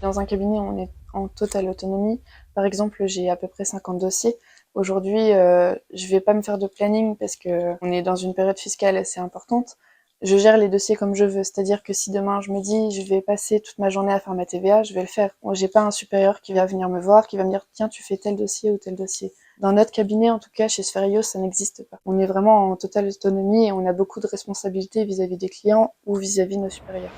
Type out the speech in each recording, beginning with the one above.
Dans un cabinet, on est en totale autonomie. Par exemple, j'ai à peu près 50 dossiers. Aujourd'hui, je vais pas me faire de planning parce qu'on est dans une période fiscale assez importante. Je gère les dossiers comme je veux, c'est-à-dire que si demain je me dis je vais passer toute ma journée à faire ma TVA, je vais le faire. Moi, j'ai pas un supérieur qui va venir me voir, qui va me dire tiens, tu fais tel dossier ou tel dossier. Dans notre cabinet, en tout cas chez Spherios, ça n'existe pas. On est vraiment en totale autonomie et on a beaucoup de responsabilités vis-à-vis des clients ou vis-à-vis de nos supérieurs.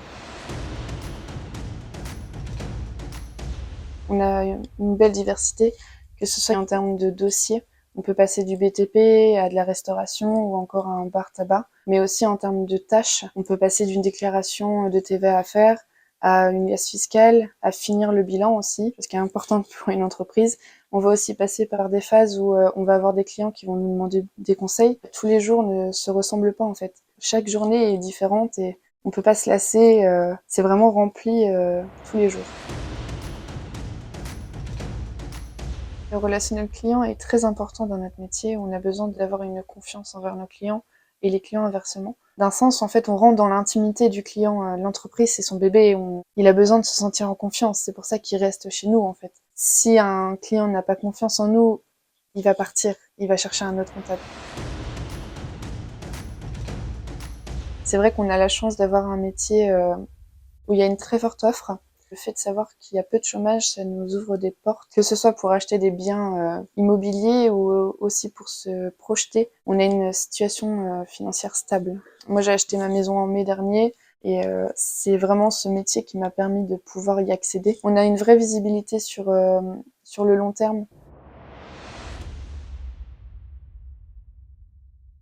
On a une belle diversité, que ce soit en termes de dossiers. On peut passer du BTP à de la restauration ou encore à un bar-tabac, mais aussi en termes de tâches. On peut passer d'une déclaration de TVA à faire à une liasse fiscale, à finir le bilan aussi, ce qui est important pour une entreprise. On va aussi passer par des phases où on va avoir des clients qui vont nous demander des conseils. Tous les jours ne se ressemblent pas en fait. Chaque journée est différente et on peut pas se lasser. C'est vraiment rempli tous les jours. Le relationnel client est très important dans notre métier. On a besoin d'avoir une confiance envers nos clients et les clients inversement. D'un sens, en fait, on rentre dans l'intimité du client. L'entreprise, c'est son bébé. Il a besoin de se sentir en confiance. C'est pour ça qu'il reste chez nous, en fait. Si un client n'a pas confiance en nous, il va partir. Il va chercher un autre comptable. C'est vrai qu'on a la chance d'avoir un métier où il y a une très forte offre. Le fait de savoir qu'il y a peu de chômage, ça nous ouvre des portes, que ce soit pour acheter des biens immobiliers ou aussi pour se projeter. On a une situation financière stable. Moi, j'ai acheté ma maison en mai dernier et c'est vraiment ce métier qui m'a permis de pouvoir y accéder. On a une vraie visibilité sur le long terme.